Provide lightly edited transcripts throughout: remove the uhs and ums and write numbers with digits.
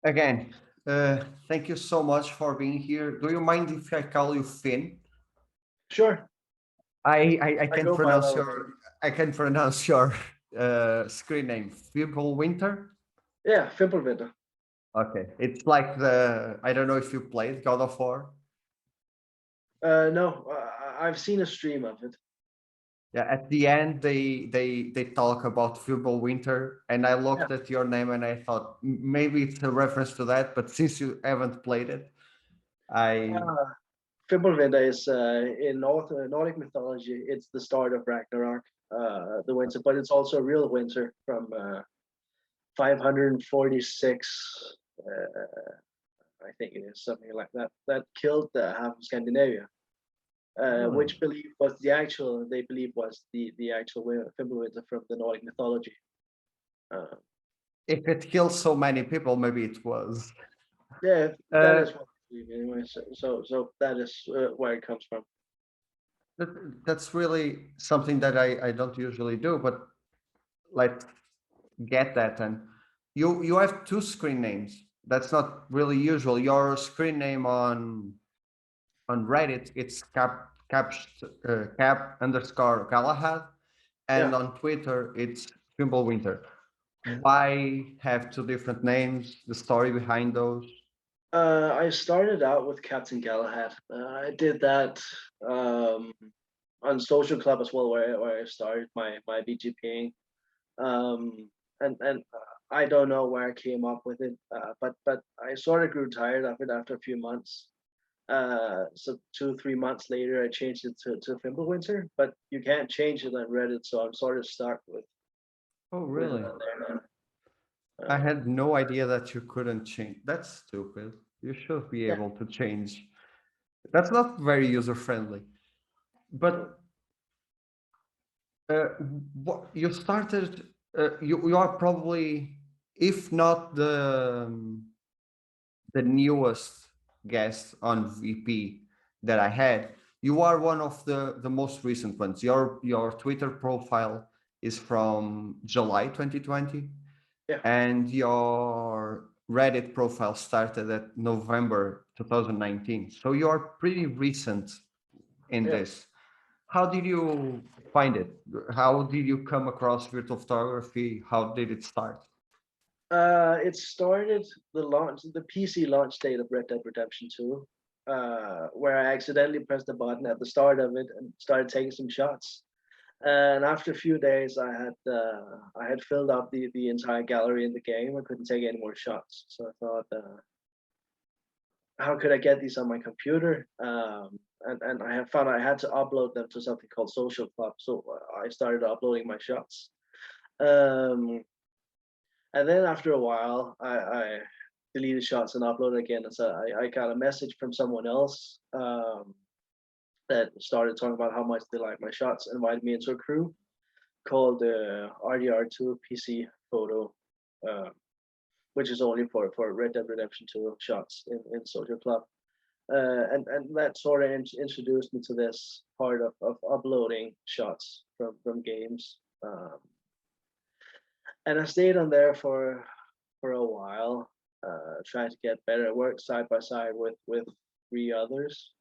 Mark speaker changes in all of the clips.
Speaker 1: Again, thank you so much for being here. Do you mind if I call you Finn?
Speaker 2: Sure,
Speaker 1: I
Speaker 2: I
Speaker 1: can
Speaker 2: go by
Speaker 1: pronounce
Speaker 2: that.
Speaker 1: your screen name, Fimbulvinter.
Speaker 2: Yeah, Fimbulvinter.
Speaker 1: Okay, it's like the I don't know if you played God of War.
Speaker 2: No, I've seen a stream of it.
Speaker 1: Yeah, at the end they talk about Fimbulvinter, and I
Speaker 2: Yeah,
Speaker 1: looked at your name and I thought maybe it's a reference to that, but since you haven't played it, I
Speaker 2: uh, Fimbulvinter is in Nordic mythology. It's the start of Ragnarok, the winter, but it's also a real winter from 546. I think it is something like that. That killed half of Scandinavia.
Speaker 1: really.
Speaker 2: Which believe was the actual they believe was the actual Fimbulvinter from the Nordic mythology. Uh,
Speaker 1: If it kills so many people, maybe it was.
Speaker 2: yeah, that
Speaker 1: Uh,
Speaker 2: is what I believe anyway. So that is where it comes from.
Speaker 1: that's really something that I don't usually do, but let's get that. And you have two screen names. That's not really usual. Your screen name on Reddit, it's cap underscore Galahad, and
Speaker 2: Yeah.
Speaker 1: on Twitter, it's Fimbulwinter. Why have two different names? The story behind those?
Speaker 2: I started out with Captain Galahad. I did that um, on Social Club as well, where I started my BGPing. And I don't know where I came up with it, but I sort of grew tired of it after a few months. So 2 3 months later, I changed it to Fimbulwinter, but you can't change it on Reddit, so I'm sort of stuck
Speaker 1: Oh,
Speaker 2: with
Speaker 1: really?
Speaker 2: there now.
Speaker 1: I
Speaker 2: Uh,
Speaker 1: had no idea that you couldn't change. That's stupid. You should be
Speaker 2: yeah.
Speaker 1: able to change. That's not very user friendly. But uh, what you started, you are probably, if not the newest guest on VP that I had, you are one of the most recent ones. Your Twitter profile is from July 2020,
Speaker 2: Yeah.
Speaker 1: and your Reddit profile started at November 2019. So you are pretty recent in
Speaker 2: Yeah.
Speaker 1: this. How did you find it? How did you come across virtual photography? How did it start?
Speaker 2: It started the PC launch date of Red Dead Redemption 2, where I accidentally pressed the button at the start of it and started taking some shots. And after a few days, I had filled up the entire gallery in the game. I couldn't take any more shots, so I thought, how could I get these on my computer? And I have found I had to upload them to something called Social Club. So I started uploading my shots. Um, and then after a while, I deleted shots and uploaded again. And so I got a message from someone else that started talking about how much they liked my shots, invited me into a crew called RDR2 PC Photo, uh, which is only for Red Dead Redemption 2 shots in Social Club. And that sort of introduced me to this part of uploading shots from games. And I stayed on there for a while, trying to get better. I worked side by side with three others,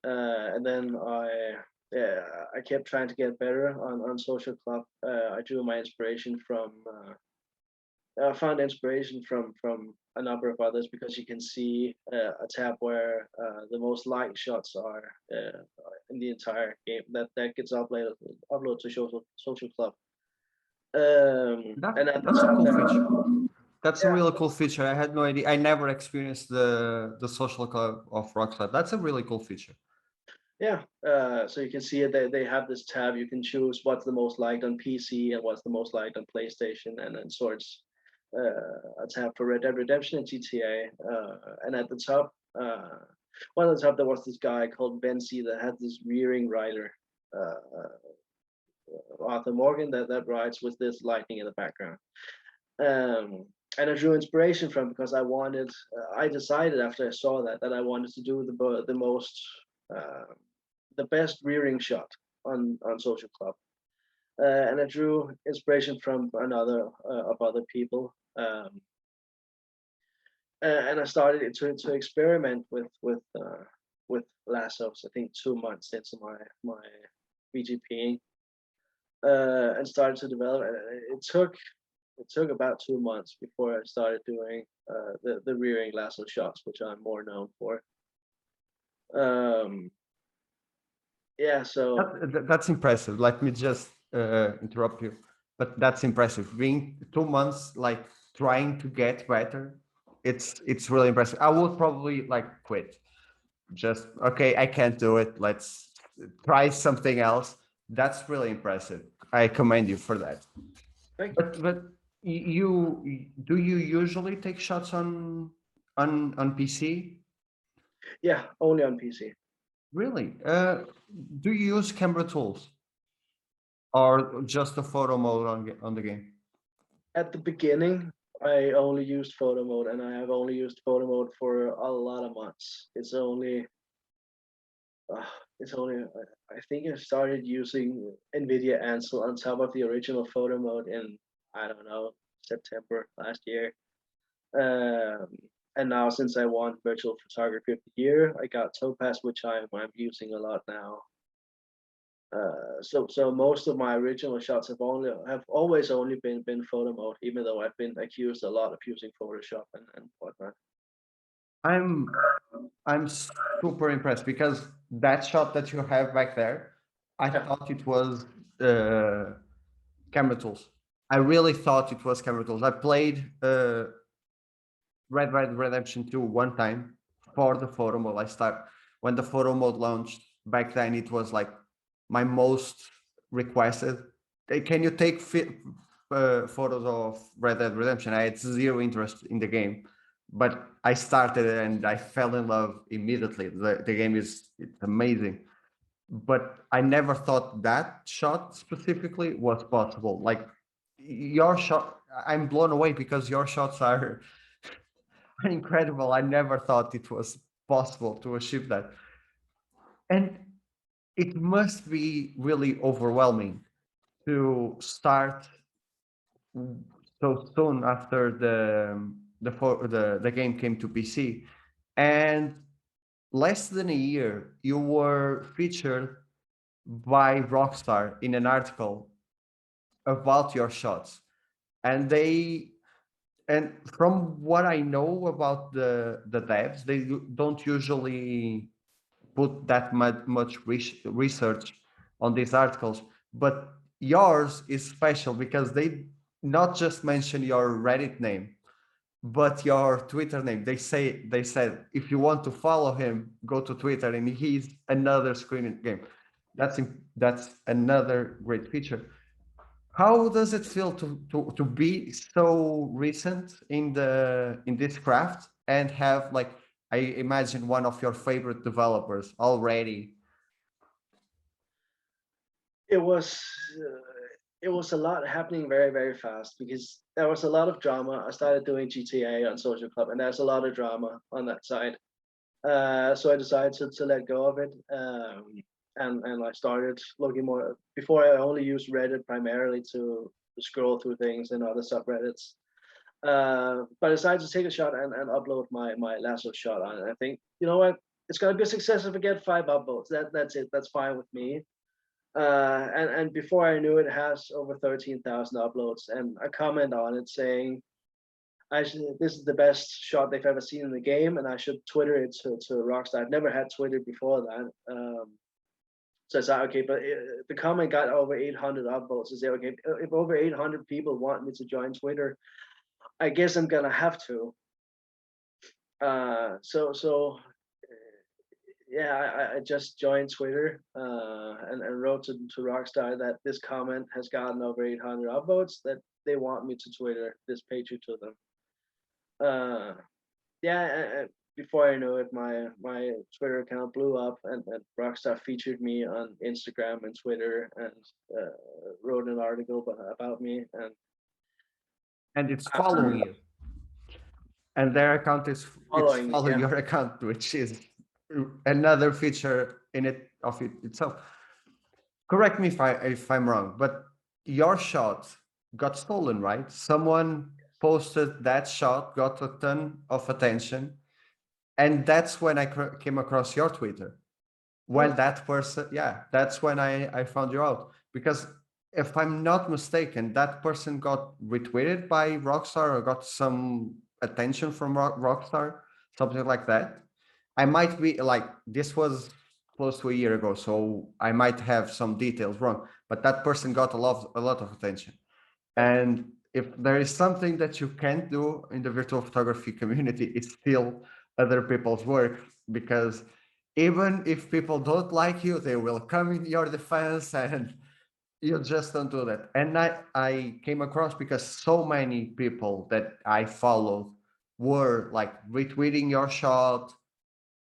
Speaker 2: and then I kept trying to get better on Social Club. I drew my inspiration from I found inspiration from a number of others because you can see a tab where the most liked shots are in the entire game that gets uploaded to Social Club. And at the
Speaker 1: That's a
Speaker 2: top
Speaker 1: cool
Speaker 2: there,
Speaker 1: feature. That's a
Speaker 2: yeah,
Speaker 1: really cool feature. I had no idea. I never experienced the social club of Rockstar. That's a really cool feature.
Speaker 2: yeah. So you can see it. They have this tab. You can choose what's the most liked on PC and what's the most liked on PlayStation, and then sorts a tab for Red Dead Redemption and GTA. And at the top, one of the top, there was this guy called Benzi that had this rearing rider, Arthur Morgan, that rides with this lightning in the background. And I drew inspiration from because I wanted. I decided after I saw that I wanted to do the most uh, the best rearing shot on Social Club, and I drew inspiration from another of other people. and I started to experiment with lassos. I think 2 months into my VGPing, and started to develop. It took about 2 months before I started doing the rearing lasso shots, which I'm more known for. Um, yeah, so
Speaker 1: That's impressive. Let me just interrupt you, but that's impressive. Being 2 months, like trying to get better, it's really impressive. I would probably like quit. Just okay, I can't do it. Let's try something else. That's really impressive. I commend you for that.
Speaker 2: thank you.
Speaker 1: But do you usually take shots on PC?
Speaker 2: Yeah, only on PC.
Speaker 1: Really? Do you use camera tools or just the photo mode on the game?
Speaker 2: At the beginning, I only used photo mode, and I have only used photo mode for a lot of months. Uh, I think I started using NVIDIA Ansel on top of the original photo mode in, I don't know, September last year. Um, and now since I won Virtual Photography of the Year, I got Topaz, which I'm using a lot now. So most of my original shots have always only been photo mode, even though I've been accused a lot of using Photoshop and whatnot.
Speaker 1: I'm I'm super impressed because that shot that you have back there, I
Speaker 2: Yeah,
Speaker 1: thought it was uh, camera tools. I really thought it was camera tools. I played Red Red Redemption 2 one time for the photo mode. I start when the photo mode launched back then. It was like my most requested. Can you take photos of Red Dead Redemption? I had zero interest in the game, but I started it and I fell in love immediately. The game it's amazing, but I never thought that shot specifically was possible. Like your shot, I'm blown away because your shots are incredible. I never thought it was possible to achieve that. And it must be really overwhelming to start so soon after the game came to PC. And less than a year, you were featured by Rockstar in an article about your shots. And and from what I know about the devs, they don't usually put that much research on these articles, but yours is special because they not just mention your Reddit name, but your Twitter name. They said if you want to follow him, go to Twitter, and he's another screen game. That's another great feature. How does it feel to be so recent in this craft and have like I imagine one of your favorite developers already?
Speaker 2: it was it was a lot happening very very fast because there was a lot of drama. I started doing GTA on Social Club, and there's a lot of drama on that side. So I decided to let go of it, and I started looking more. Before I only used Reddit primarily to scroll through things and other subreddits. But I decided to take a shot and upload my lasso shot on it. I think you know what, it's gonna be a success if I get 5 upvotes. That's it. That's fine with me. And before I knew it, has over 13,000 uploads, and a comment on it saying this is the best shot they've ever seen in the game, and I should Twitter it to Rockstar. I've never had Twitter before that. So I said, okay, but the comment got over 800 upvotes. I said, okay, if over 800 people want me to join Twitter, I guess I'm gonna have to. So yeah, I just joined Twitter and wrote to Rockstar that this comment has gotten over 800 upvotes, that they want me to Twitter this picture to them. Yeah, before I know it, my Twitter account blew up, and Rockstar featured me on Instagram and Twitter, and wrote an article about me. And
Speaker 1: And it's
Speaker 2: after
Speaker 1: following you, and their account is it's
Speaker 2: following me,
Speaker 1: following
Speaker 2: yeah,
Speaker 1: your account, which is another feature in it itself. Correct me if I'm wrong, but your shot got stolen, right? Someone posted that shot, got a ton of attention, and that's when I came across your Twitter. When
Speaker 2: Oh,
Speaker 1: that person, yeah, that's when I found you out. Because if I'm not mistaken, that person got retweeted by Rockstar or got some attention from Rockstar, something like that. I might be like, this was close to a year ago, so I might have some details wrong, but that person got a lot of attention.
Speaker 2: yeah.
Speaker 1: And if there is something that you can't do in the virtual photography community, it's still other people's work, because even if people don't like you, they will come in your defense, and you just don't do that. And I came across because so many people that I followed were like retweeting your shot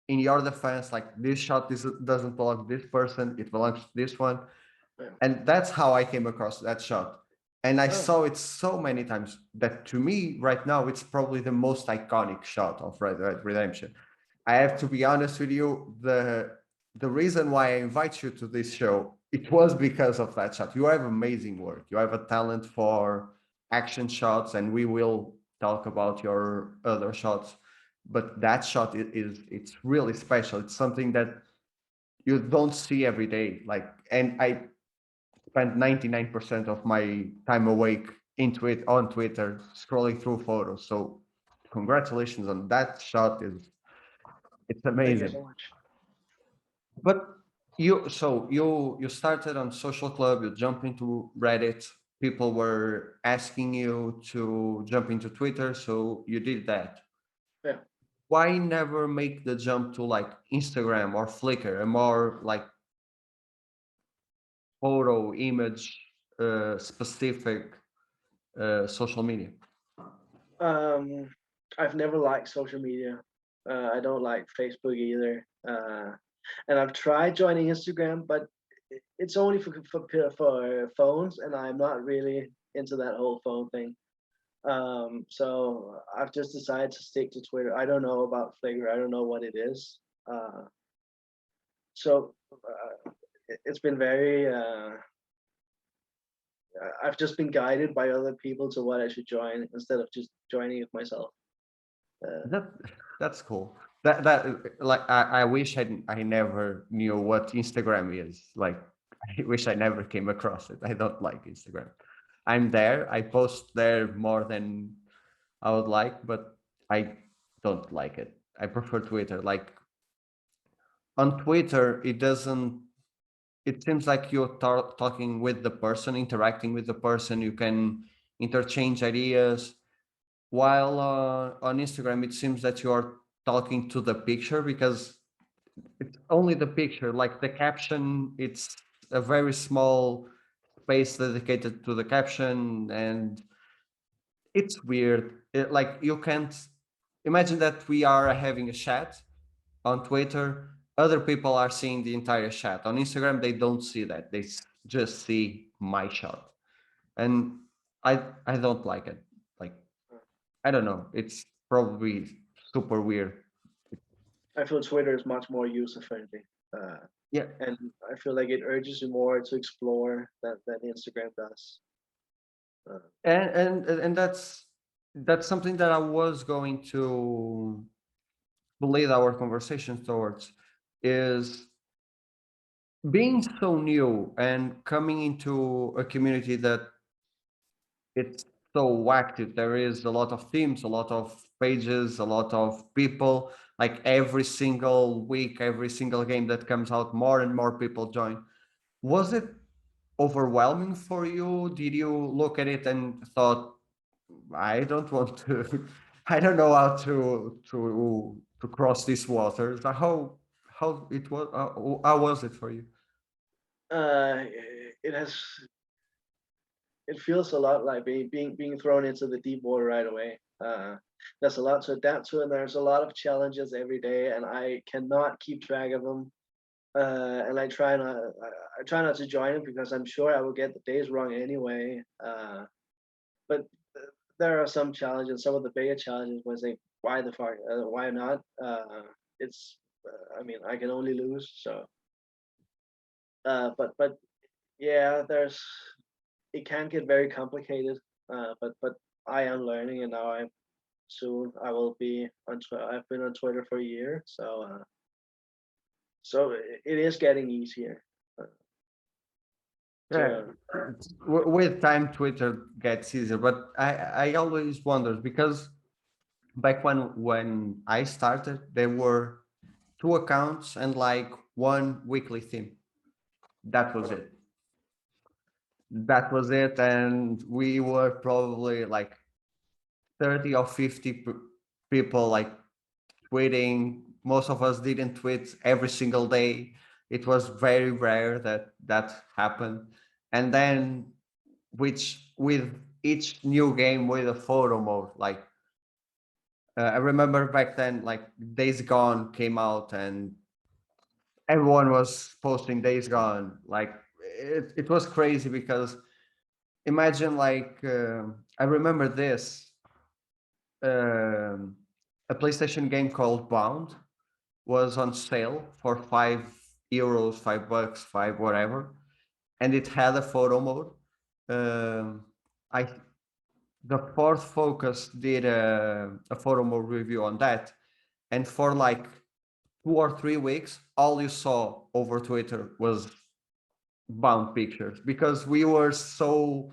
Speaker 1: in your defense, like this shot doesn't belong to this person, it belongs to this one.
Speaker 2: Yeah.
Speaker 1: And that's how I came across that shot. And I
Speaker 2: Oh,
Speaker 1: saw it so many times that to me, right now, it's probably the most iconic shot of Red Dead Redemption. I have to be honest with you, the reason why I invite you to this show, it was because of that shot. You have amazing work. You have a talent for action shots, and we will talk about your other shots. But that shot is it's really special. It's something that you don't see every day. Like, and I spent 99% of my time awake into it on Twitter, scrolling through photos. So congratulations on that shot. Is It's
Speaker 2: thank you
Speaker 1: amazing.
Speaker 2: so much.
Speaker 1: But you started on social club, you jump into Reddit, people were asking you to jump into Twitter, so you did that.
Speaker 2: Yeah.
Speaker 1: Why never make the jump to like Instagram or Flickr, a more like photo image specific social media?
Speaker 2: Um, I've never liked social media. I don't like Facebook either. And I've tried joining Instagram, but it's only for phones, and I'm not really into that whole phone thing. So I've just decided to stick to Twitter. I don't know about Flickr. I don't know what it is. So it's been very. I've just been guided by other people to what I should join instead of just joining it myself. Uh,
Speaker 1: That that's cool. That like I wish I never knew what Instagram is. Like I wish I never came across it. I don't like Instagram. I'm there. I post there more than I would like, but I don't like it. I prefer Twitter. Like on Twitter, it doesn't. It seems like you're talking with the person, interacting with the person. You can interchange ideas. While on Instagram, it seems that you are talking to the picture, because it's only the picture. Like the caption, it's a very small space dedicated to the caption, and it's weird. Like you can't imagine that we are having a chat on Twitter. Other people are seeing the entire chat. On Instagram, they don't see that. They just see my shot, and I don't like it. Like I don't know. It's probably super weird.
Speaker 2: I feel Twitter is much more user friendly,
Speaker 1: Yeah,
Speaker 2: and I feel like it urges you more to explore than Instagram does. Uh,
Speaker 1: and that's something that I was going to lead our conversation towards, is being so new and coming into a community that it's so active. There is a lot of themes, a lot of pages, a lot of people. Like every single week, every single game that comes out, more and more people join. Was it overwhelming for you? Did you look at it and thought, I don't want to, I don't know how to cross these waters? How it was? How was it for you?
Speaker 2: uh, it has it feels a lot like being thrown into the deep water right away. There's a lot to adapt to, and there's a lot of challenges every day, and I cannot keep track of them. And I try not to join it because I'm sure I will get the days wrong anyway. But there are some challenges, some of the bigger challenges where it's like, why the fuck, why not? It's, I mean, I can only lose. So, but yeah, it can get very complicated. But I am learning, and now I soon I will be on. I've been on Twitter for a year, so it is getting easier uh,
Speaker 1: Yeah,
Speaker 2: to.
Speaker 1: with time, Twitter gets easier, but I always wonder because back when I started, there were two accounts and like one weekly theme. That was it. That was it, and we were probably like 30 or 50 people like tweeting. Most of us didn't tweet every single day. It was very rare that that happened. And then which with each new game with a photo mode, like I remember back then, like Days Gone came out and everyone was posting Days Gone. Like it was crazy because imagine like I remember this um, a PlayStation game called Bound was on sale for €5, $5, five whatever, and it had a photo mode. I The fourth focus did a photo mode review on that, and for like 2 or 3 weeks, all you saw over Twitter was Bound pictures because we were so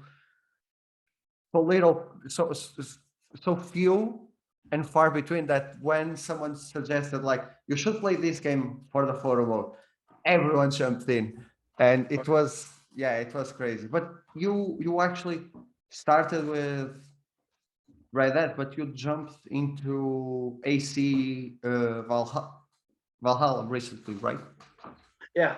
Speaker 1: little, so few and far between that when someone suggested like you should play this game for the photo mode, everyone jumped in, and it was yeah, it was crazy. But you actually started with Red Dead, but you jumped into AC Valhalla recently, right?
Speaker 2: Yeah,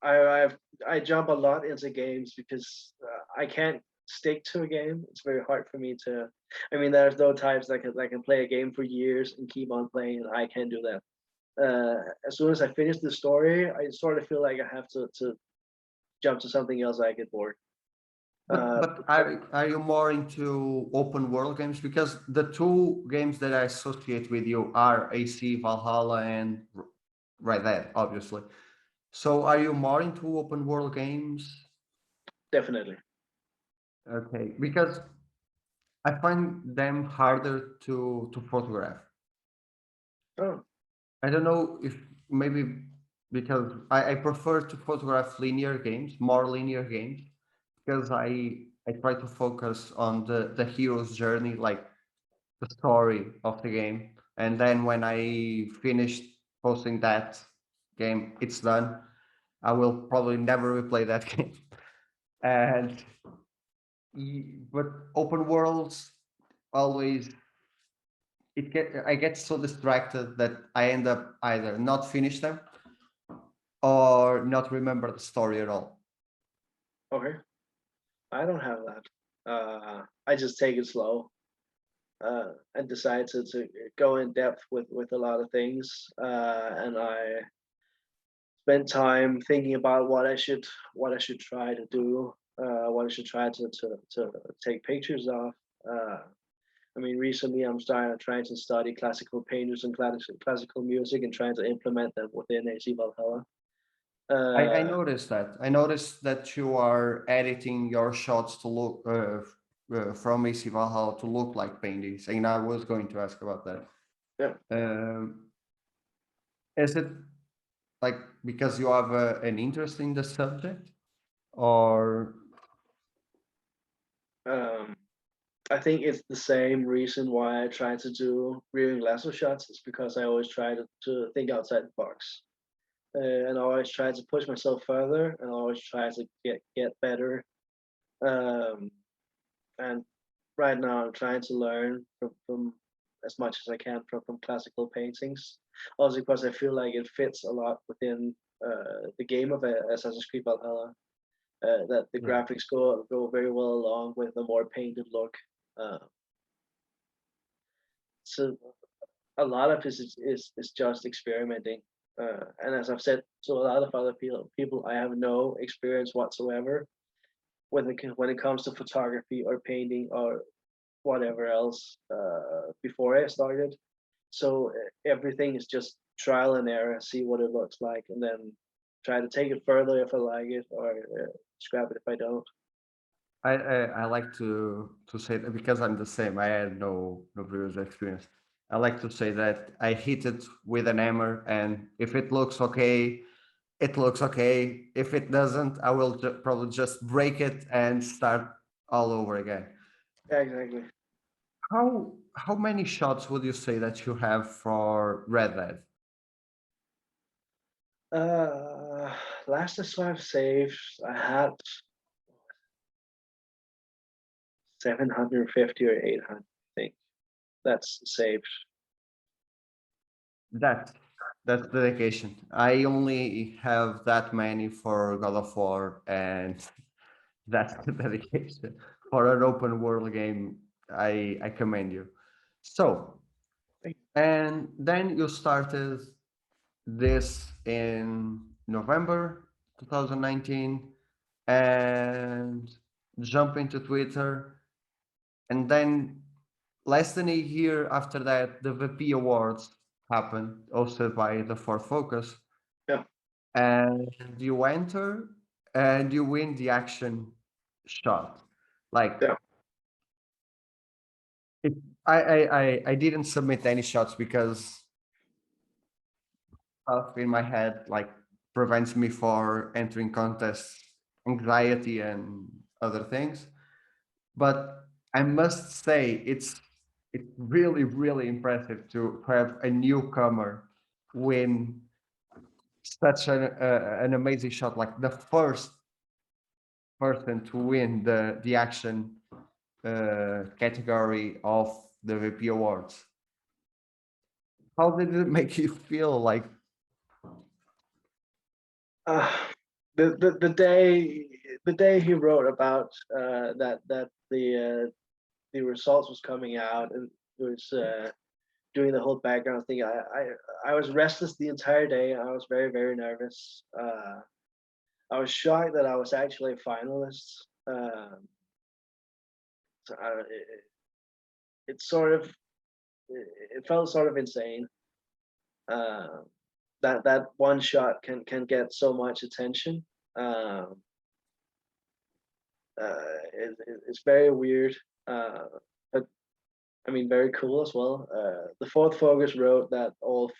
Speaker 2: I jump a lot into games because I can't stick to a game. It's very hard for me to. I mean, there's no times that I can play a game for years and keep on playing, and I can't do that. As soon as I finish the story, I sort of feel like I have to jump to something else. I get bored.
Speaker 1: But
Speaker 2: Uh,
Speaker 1: but are you more into open world games? Because the two games that I associate with you are AC Valhalla and Red Dead, obviously. So are you more into open world games?
Speaker 2: Definitely.
Speaker 1: Okay, because I find them harder to photograph.
Speaker 2: Oh,
Speaker 1: I don't know if maybe because I prefer to photograph linear games, more linear games, because I try to focus on the hero's journey, like the story of the game. And then when I finish posting that game, it's done. I will probably never replay that game. And but open worlds always I get so distracted that I end up either not finish them or not remember the story at all.
Speaker 2: okay. I don't have that. I just take it slow and decide to go in depth with a lot of things. And I spend time thinking about what I should try to do, what I should try to take pictures of. Uh, I mean, recently I'm trying to study classical painters and classical music and trying to implement them within AC Valhalla.
Speaker 1: I
Speaker 2: Uh,
Speaker 1: noticed that. I noticed that you are editing your shots to look from AC Valhalla to look like paintings, and I was going to ask about that.
Speaker 2: yeah.
Speaker 1: Um, is it like because you have an interest in the subject, or
Speaker 2: Um, I think it's the same reason why I try to do rearing lasso shots. It's because I always try to think outside the box. And I always try to push myself further and I always try to get better. Um, and right now I'm trying to learn from as much as I can from classical paintings. Also because I feel like it fits a lot within the game of Assassin's Creed Valhalla. That the
Speaker 1: yeah,
Speaker 2: graphics go very well along with a more painted look. Uh, so a lot of this is just experimenting. And as I've said to a lot of other people, I have no experience whatsoever when it comes to photography or painting or whatever else before I started. So everything is just trial and error, see what it looks like, and then try to take it further if I like it or scrap it if I don't.
Speaker 1: I like to say that because I'm the same. I had no previous experience. I like to say that I hit it with an hammer, and if it looks okay, it looks okay. If it doesn't, I will probably just break it and start all over again.
Speaker 2: Yeah, exactly.
Speaker 1: How many shots would you say that you have for Red Dead?
Speaker 2: Uh, Last swipe saves, I had 750 or 800. I think that's saved.
Speaker 1: That that's dedication. I only have that many for God of War, and that's the dedication for an open world game. I commend you. So,
Speaker 2: Thank
Speaker 1: and then you started this in November 2019 and jump into Twitter. And then less than a year after that, the VP Awards happened, hosted by the Ford Focus.
Speaker 2: Yeah,
Speaker 1: And you enter and you win the action shot. Like
Speaker 2: yeah.
Speaker 1: it, I didn't submit any shots because stuff in my head like prevents me for entering contests, anxiety and other things. But I must say it's really impressive to have a newcomer win such an amazing shot, like the first person to win the action category of the VP Awards. How did it make you feel? Like,
Speaker 2: Uh, the day he wrote about that the results was coming out and it was doing the whole background thing. I was restless the entire day. I was very nervous. I was shocked that I was actually a finalist. So it sort of it felt sort of insane. Uh, that one shot can get so much attention. Um, it's very weird, but I mean very cool as well. The fourth focus wrote that all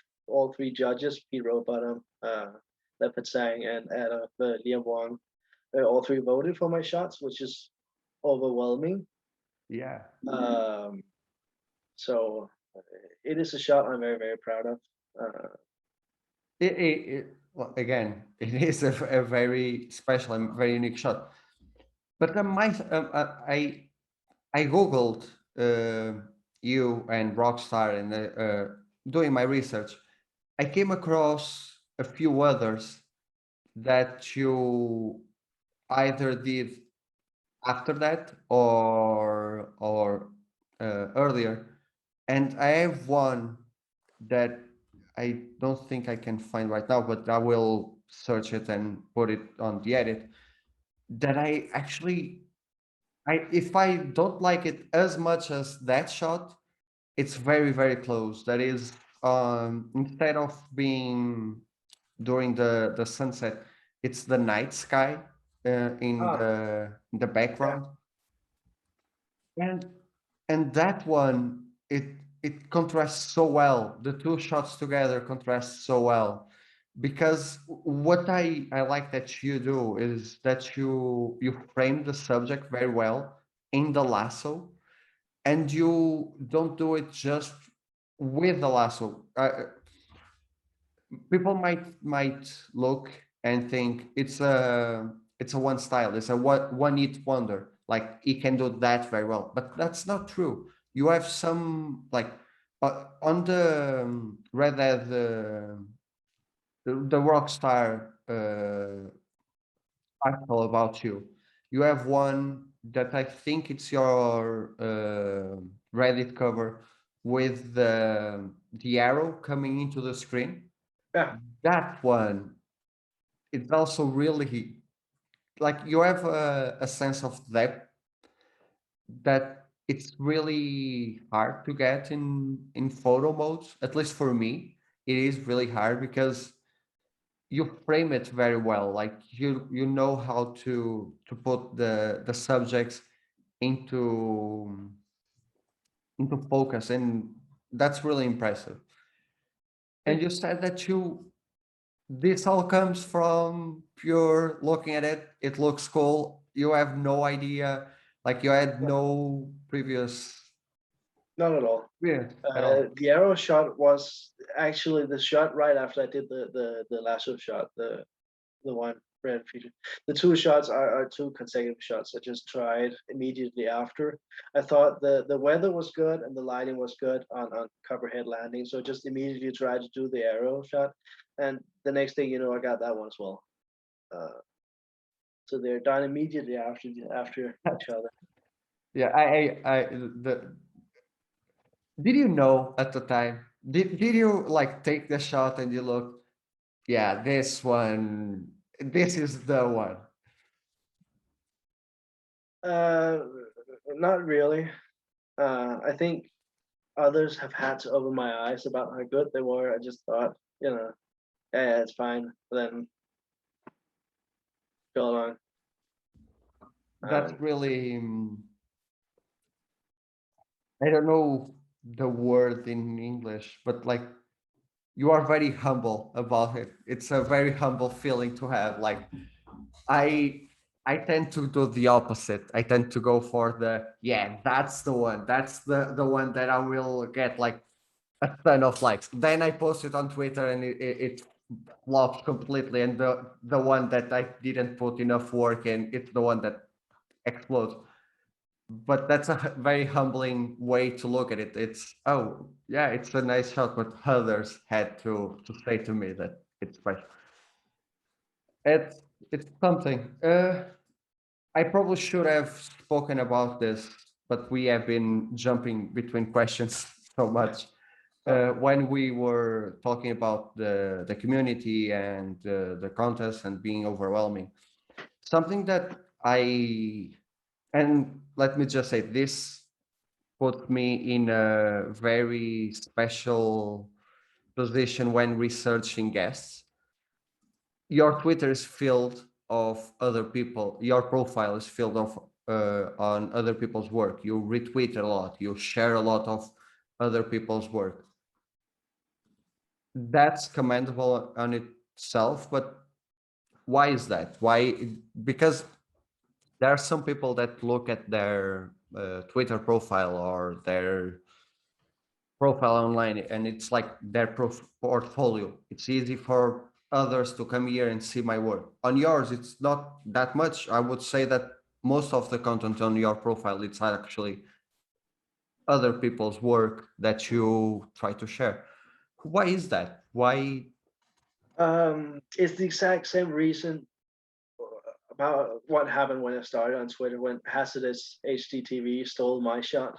Speaker 2: three judges, Pete Rowbottom, Leopard Sang, and Liam Wong, all three voted for my shots, which is overwhelming.
Speaker 1: yeah,
Speaker 2: Um, so it is a shot I'm very proud of. Uh,
Speaker 1: well, again, it is a very special and very unique shot. But I googled you and Rockstar and doing my research. I came across a few others that you either did after that or earlier, and I have one that I don't think I can find right now, but I will search it and put it on the edit. That I actually, I if I don't like it as much as that shot, it's very close. That is, instead of being during the sunset, it's the night sky
Speaker 2: ah,
Speaker 1: in the
Speaker 2: yeah,
Speaker 1: background, and that one it contrasts so well. The two shots together contrast so well because what I like that you do is that you frame the subject very well in the lasso, and you don't do it just with the lasso. People might look and think it's a one style, it's a one hit wonder, like he can do that very well, but that's not true. You have some like on the Red Dead the Rockstar article about you, you have one that I think it's your Reddit cover with the arrow coming into the screen.
Speaker 2: yeah.
Speaker 1: That one, it's also really like you have a sense of depth that it's really hard to get in photo modes. At least for me, it is really hard because you frame it very well. Like you know how to put the subjects into focus, and that's really impressive. And you said that this all comes from pure looking at it. It looks cool. You have no idea, like you had
Speaker 2: Yeah,
Speaker 1: no previous
Speaker 2: not at all.
Speaker 1: experience at all.
Speaker 2: The arrow shot was actually the shot right after I did the lasso shot, the one red feature. The two shots are two consecutive shots. I just tried immediately after. I thought the weather was good and the lighting was good on Copperhead Landing, so just immediately tried to do the arrow shot, and the next thing you know, I got that one as well. Uh, so they're done immediately after each other.
Speaker 1: Yeah, the did you know at the time? Did you like take the shot and you look, yeah, this is the one.
Speaker 2: Uh, Not really. I think others have had to open my eyes about how good they were. I just thought, yeah, it's fine. Then go along.
Speaker 1: That's
Speaker 2: Um,
Speaker 1: really, I don't know the word in English, but like you are very humble about it. It's a very humble feeling to have. Like I I tend to do the opposite. I tend to go for the, yeah, that's the one. That's the one that I will get like a ton of likes. Then I post it on Twitter and it flops completely. And the one that I didn't put enough work in, it's the one that explodes. But that's a very humbling way to look at it. It's, oh yeah, it's a nice shot, but others had to say to me that it's special. It's it's something. I probably should have spoken about this, but we have been jumping between questions so much.
Speaker 2: so,
Speaker 1: When we were talking about the community and the contest and being overwhelming, something that and let me just say, this put me in a very special position when researching guests. Your Twitter is filled of other people. Your profile is filled of on other people's work. You retweet a lot. You share a lot of other people's work. That's commendable on itself, but why is that? Why? Because there are some people that look at their Twitter profile or their profile online and it's like their portfolio. It's easy for others to come here and see my work. On yours it's not that much. I would say that most of the content on your profile, it's actually other people's work that you try to share. Why is that? Why?
Speaker 2: it's the exact same reason about what happened when I started on Twitter when Hazardous HDTV stole my shot.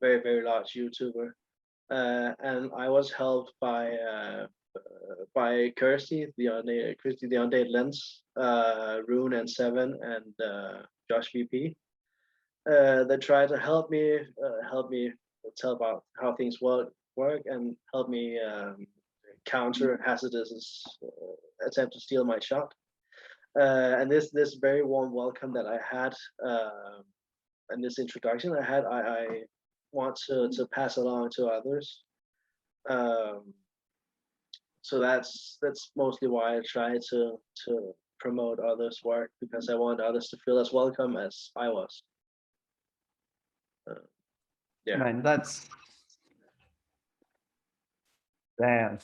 Speaker 2: Very very large YouTuber, and I was helped by Kirsty the Undead Lens, Rune and Seven, and Josh VP. They tried to help me tell about how things work, and help me counter Hazardous's attempt to steal my shot. And this very warm welcome that I had, and this introduction I want to pass along to others. Um, so that's mostly why I try to promote others' work, because I want others to feel as welcome as I was. Uh, yeah.
Speaker 1: Man, that's, damn,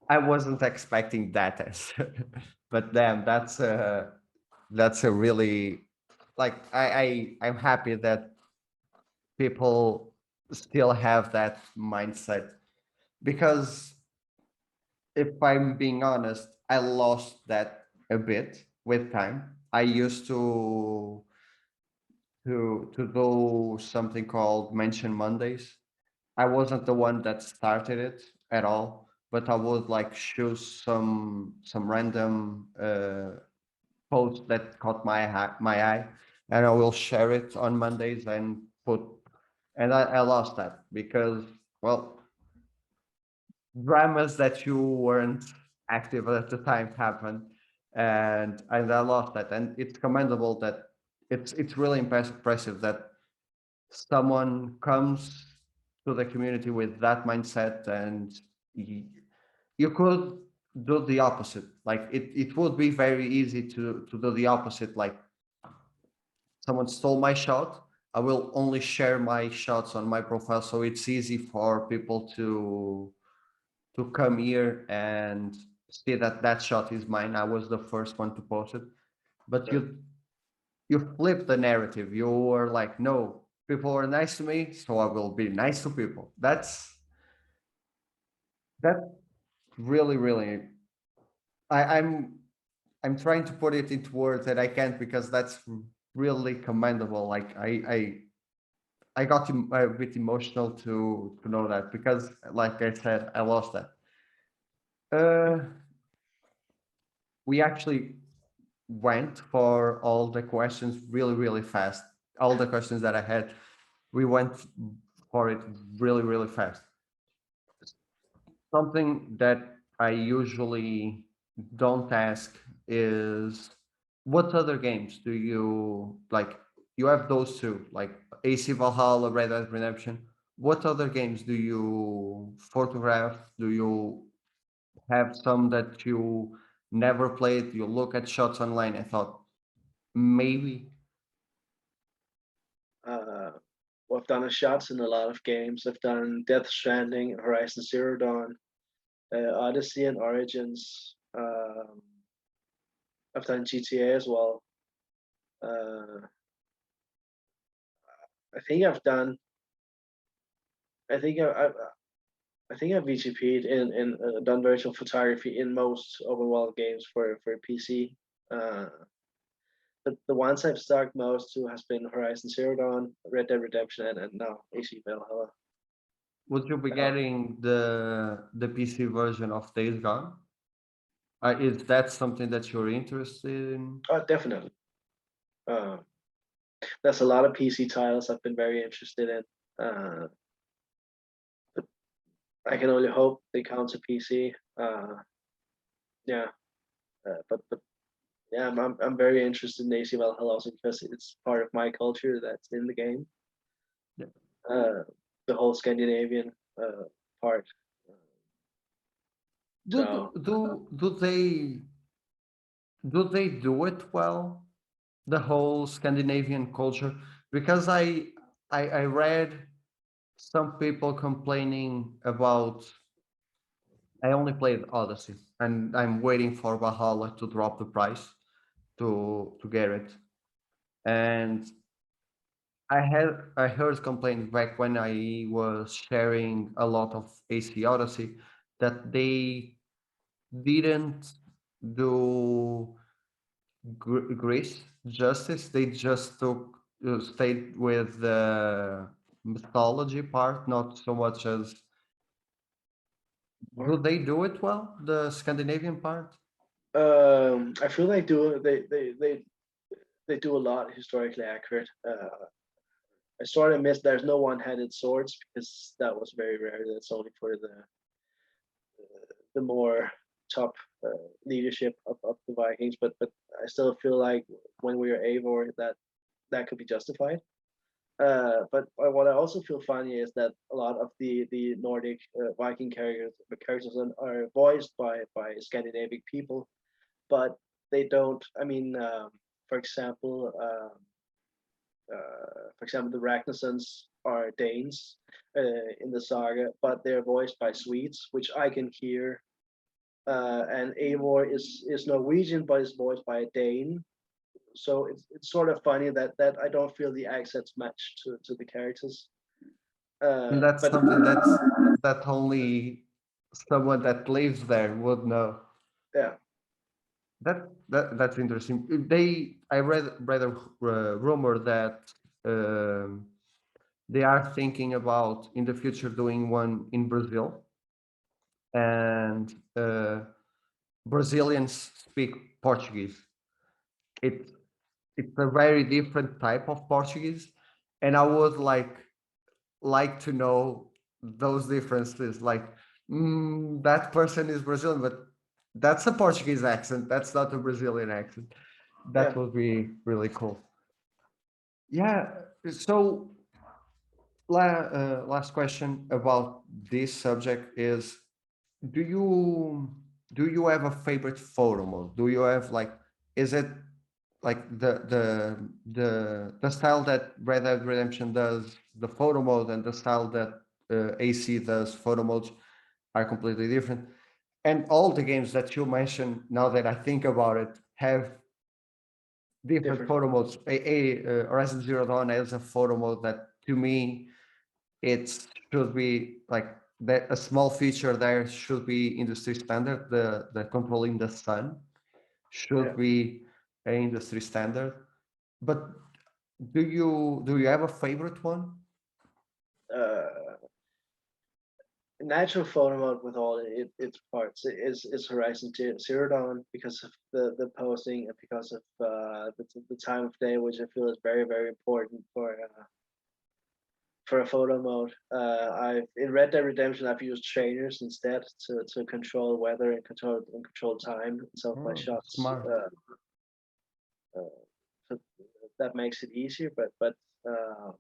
Speaker 1: I wasn't expecting that answer. But damn, that's a really, like, I'm happy that people still have that mindset, because if I'm being honest, I lost that a bit with time. I used to do something called Mention Mondays. I wasn't the one that started it at all, but I would like choose some random post that caught my eye, and I will share it on Mondays and put. And I lost that because, well, dramas that you weren't active at the time happen, and I love that, and it's commendable that it's really impressive that someone comes to the community with that mindset, and you, you could do the opposite. Like it would be very easy to do the opposite. Like someone stole my shot, I will only share my shots on my profile, so it's easy for people to come here and see that that shot is mine. I was the first one to post it. But
Speaker 2: Yeah.
Speaker 1: you flip the narrative. You were like, no, people are nice to me, so I will be nice to people. That's really, really. I'm trying to put it into words that I can't, because that's really commendable. Like I got a bit emotional to know that, because, like I said, I lost that. Uh, we actually went for all the questions really, really fast. All the questions that I had, we went for it really, really fast. Something that I usually don't ask is, what other games do you like? You have those two, like AC Valhalla, Red Dead Redemption. What other games do you photograph? Do you have some that you never played? You look at shots online and thought, maybe.
Speaker 2: Uh, well, I've done a shots in a lot of games. I've done Death Stranding, Horizon Zero Dawn, Odyssey, and Origins. I've done GTA as well. Uh, I think I've done. I think I think I've VGP'd in done virtual photography in most open world games for PC. Uh, the ones I've stuck most to has been Horizon Zero Dawn, Red Dead Redemption, and now AC Valhalla.
Speaker 1: Would you be
Speaker 2: Uh,
Speaker 1: getting the PC version of Days Gone? Is that something that you're interested in?
Speaker 2: Definitely. Uh, there's a lot of PC titles I've been very interested in. But I can only hope they come to PC. Yeah, but yeah, I'm very interested in AC Valhalla also because it's part of my culture that's in the game.
Speaker 1: Yeah.
Speaker 2: Uh, the whole Scandinavian part.
Speaker 1: Do
Speaker 2: So
Speaker 1: do they do it well? The whole Scandinavian culture, because I read some people complaining about. I only played Odyssey, and I'm waiting for Valhalla to drop the price to get it. And I heard complaints back when I was sharing a lot of AC Odyssey that they didn't do Greece justice. They just stayed with the mythology part, not so much as. Do they do it well, the Scandinavian part?
Speaker 2: I feel like they do a lot historically accurate. I sort of miss there's no one-handed swords because that was very rare. That's only for the more top leadership of the Vikings. But I still feel like when we are Eivor, that could be justified. But what I also feel funny is that a lot of the Nordic Viking characters are voiced by Scandinavian people, but they don't. I mean, for example, the Ragnarsons are Danes in the saga, but they're voiced by Swedes, which I can hear. And Eivor is Norwegian, but is voiced by a Dane. So it's sort of funny that I don't feel the accents match to the characters.
Speaker 1: And that's
Speaker 2: But
Speaker 1: something that only someone that lives there would know.
Speaker 2: yeah,
Speaker 1: That's interesting. I read a rumor that um, they are thinking about in the future doing one in Brazil, and Brazilians speak Portuguese. It it's a very different type of Portuguese, and I would like to know those differences. Like, That person is Brazilian, but that's a Portuguese accent. That's not a Brazilian accent. That
Speaker 2: Yeah.
Speaker 1: would be really cool. Yeah. So, last question about this subject is: Do you have a favorite photo mode? Do you have like? Is it like the style that Red Dead Redemption does the photo mode, and the style that AC does photo modes are completely different? And all the games that you mentioned, now that I think about it, have different
Speaker 2: Different.
Speaker 1: photo modes. Horizon Zero Dawn has a photo mode that, to me, it should be like that. A small feature there should be industry standard. The controlling the sun
Speaker 2: Yeah.
Speaker 1: should be an industry standard. But do you have a favorite one?
Speaker 2: Uh, Natural photo mode with all its parts is Horizon Zero Dawn because of the posing and because of the time of day, which I feel is very very important for a photo mode. I've in Red Dead Redemption I've used trainers instead to control weather and control time in some of my
Speaker 1: Oh,
Speaker 2: shots.
Speaker 1: smart.
Speaker 2: So that makes it easier, but um,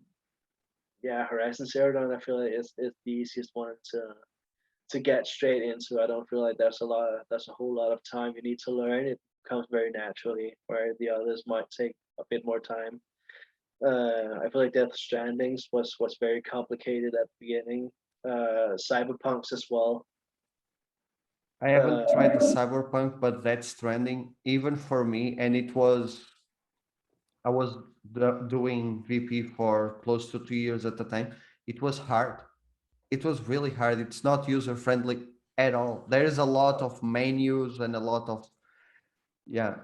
Speaker 2: yeah, Horizon Zero Dawn I feel like is the easiest one to get straight into. I don't feel like there's a whole lot of time you need to learn. It comes very naturally, where the others might take a bit more time. I feel like Death Stranding's was very complicated at the beginning. Cyberpunk's as well.
Speaker 1: I
Speaker 2: Uh,
Speaker 1: haven't tried the Cyberpunk, but that's trending even for me. And I was doing VP for close to 2 years at the time. It was hard. It was really hard. It's not user friendly at all. There is a lot of menus and a lot of, yeah.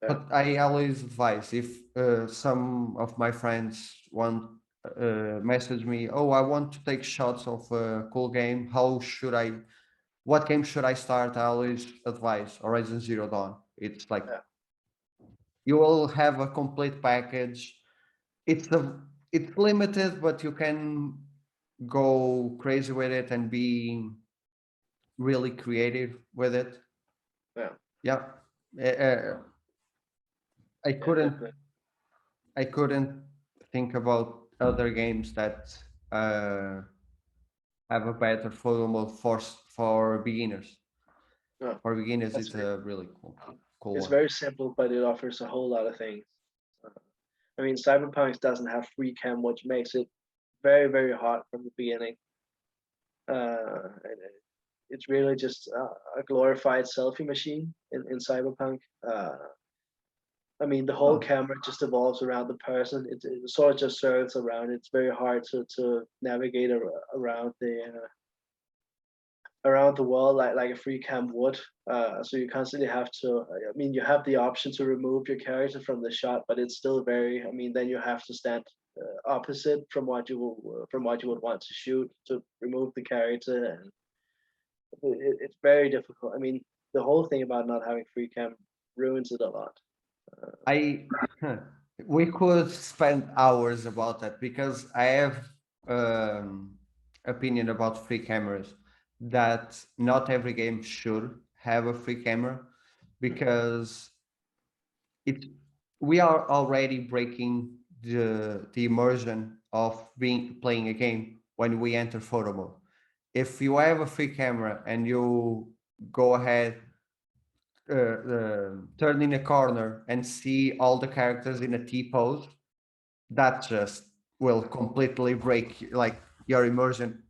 Speaker 2: yeah,
Speaker 1: But I always advise, if some of my friends want message me, oh, I want to take shots of a cool game. What game should I start? I always advise Horizon Zero Dawn. It's like
Speaker 2: yeah,
Speaker 1: you will have a complete package. It's limited, but you can go crazy with it and be really creative with it.
Speaker 2: yeah,
Speaker 1: Yeah. Uh, I
Speaker 2: yeah,
Speaker 1: couldn't
Speaker 2: definitely.
Speaker 1: I couldn't think about other games that have a better photo mode for beginners.
Speaker 2: No,
Speaker 1: For beginners,
Speaker 2: that's
Speaker 1: it's a really cool
Speaker 2: it's
Speaker 1: one.
Speaker 2: very simple, but it offers a whole lot of things. Uh, I mean, Cyberpunk doesn't have free cam, which makes it very very hard from the beginning. And it's really just a glorified selfie machine in Cyberpunk. I mean, the whole
Speaker 1: Oh,
Speaker 2: camera just evolves around the person. It sort of just serves around. It's very hard to navigate around around the world like a free cam would. So you constantly have to. I mean, you have the option to remove your character from the shot, but it's still very. I mean, then you have to stand opposite from what you would want to shoot to remove the character, and it's very difficult. I mean, the whole thing about not having free cam ruins it a lot.
Speaker 1: I we could spend hours about that, because I have um, opinion about free cameras, that not every game should have a free camera, because it we are already breaking the immersion of being playing a game when we enter photo mode. If you have a free camera and you go ahead, turn in a corner and see all the characters in a T pose, that just will completely break like your immersion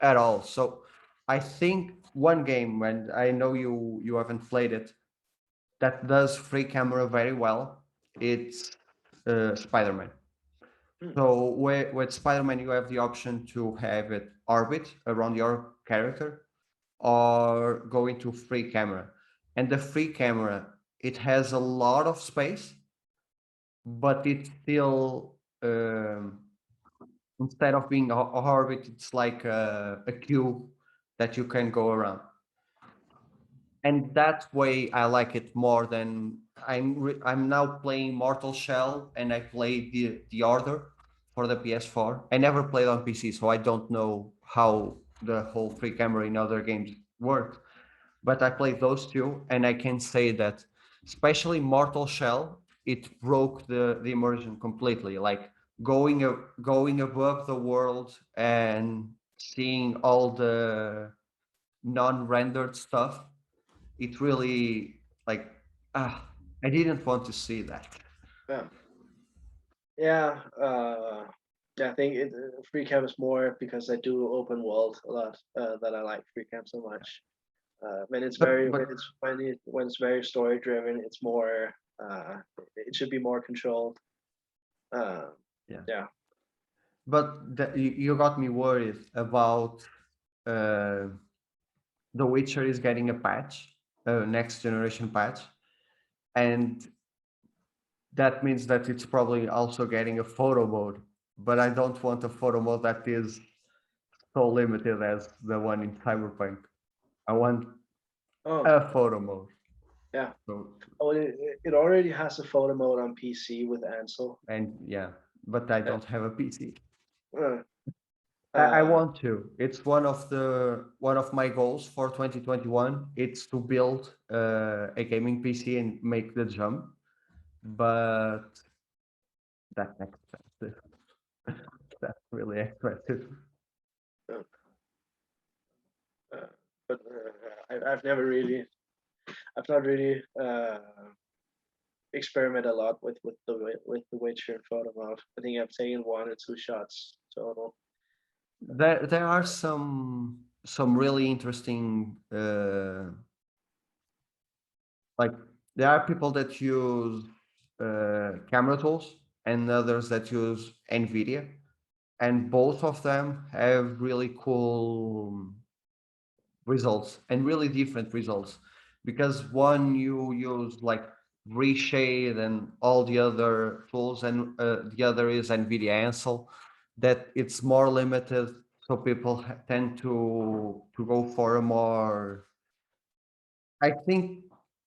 Speaker 1: at all. So I think one game, and I know you haven't played it, that does free camera very well, it's Spider-Man.
Speaker 2: Hmm.
Speaker 1: So with Spider-Man, you have the option to have it orbit around your character or go into free camera. And the free camera, it has a lot of space, but it's still, instead of being a orbit, it's like a cube that you can go around. And that way I like it more than I'm now playing Mortal Shell, and I played the Order for the PS4. I never played on PC, so I don't know how the whole free camera in other games worked. But I played those two, and I can say that, especially Mortal Shell, it broke the immersion completely. Like going above the world and seeing all the non-rendered stuff, it really like ah, I didn't want to see that.
Speaker 2: Yeah. Yeah. Yeah. I think free cam is more because I do open world a lot. That I like free cam so much. When it's
Speaker 1: But
Speaker 2: very
Speaker 1: but
Speaker 2: when it's very story driven, it's more. It should be more controlled. Uh,
Speaker 1: yeah,
Speaker 2: yeah.
Speaker 1: you got me worried about uh, The Witcher is getting a patch, a next generation patch, and that means that it's probably also getting a photo mode. But I don't want a photo mode that is so limited as the one in Cyberpunk. I want
Speaker 2: Oh,
Speaker 1: a photo mode.
Speaker 2: yeah.
Speaker 1: So,
Speaker 2: Oh, it already has a photo mode on PC with Ansel.
Speaker 1: and yeah, but I
Speaker 2: Yeah.
Speaker 1: don't have a PC.
Speaker 2: Uh,
Speaker 1: I
Speaker 2: uh,
Speaker 1: want to. It's one of my goals for 2021. It's to build a gaming PC and make the jump, but that's expensive. That's really expensive.
Speaker 2: uh, but I've never really, I've not really experimented a lot with the Witcher photo mode. I think I've taken 1 or 2 shots total.
Speaker 1: There are some really interesting like there are people that use camera tools and others that use NVIDIA, and both of them have really cool results and really different results, because one you use like reshade and all the other tools, and the other is NVIDIA Ansel, that it's more limited, so people tend to go for a more, I think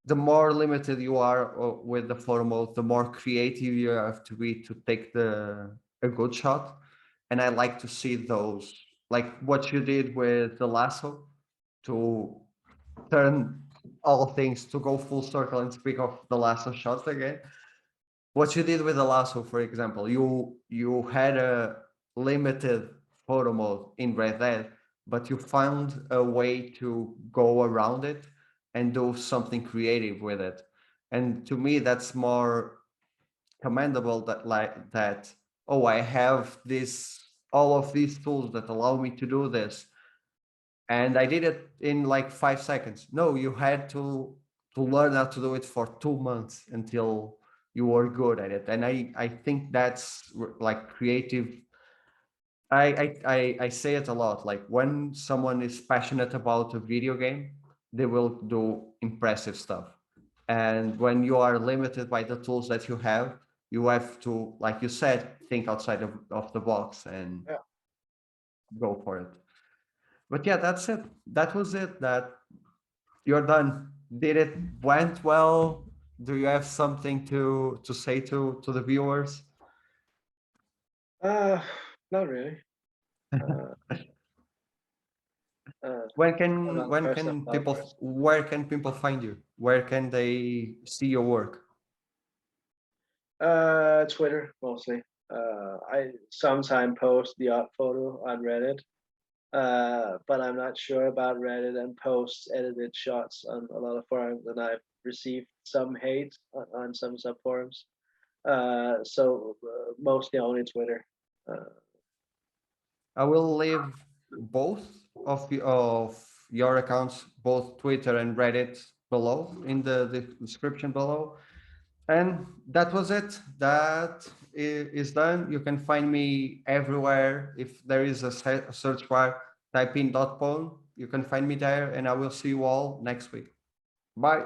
Speaker 1: the more limited you are with the photo mode, the more creative you have to be to take the a good shot. And I like to see those, like what you did with the lasso, to turn all things to go full circle and speak of the lasso shots again. What you did with the lasso, for example, you had a limited photo mode in Red Dead, but you found a way to go around it and do something creative with it. And to me, that's more commendable, that like that, oh, I have this all of these tools that allow me to do this, and I did it in like 5 seconds. No, you had to learn how to do it for 2 months until you were good at it. And I think that's like creative. I say it a lot. Like when someone is passionate about a video game, they will do impressive stuff. And when you are limited by the tools that you have to, like you said, think outside of the box and
Speaker 2: Yeah.
Speaker 1: go for it. But yeah, that's it. That was it. That you're done. Did it went well? Do you have something to say to the viewers?
Speaker 2: Uh, Not really. Uh, I'm not a
Speaker 1: When
Speaker 2: person of
Speaker 1: can
Speaker 2: flowers.
Speaker 1: people, where can people find you? Where can they see your work?
Speaker 2: Twitter mostly. I sometimes post the odd photo on Reddit, but I'm not sure about Reddit and post edited shots on a lot of forums, and I've received some hate on some subforums. So mostly only Twitter. Uh,
Speaker 1: I will leave both of your accounts, both Twitter and Reddit, below in the description below. And that was it. That is done. You can find me everywhere. If there is a search bar, type in .pwn. You can find me there, and I will see you all next week. Bye.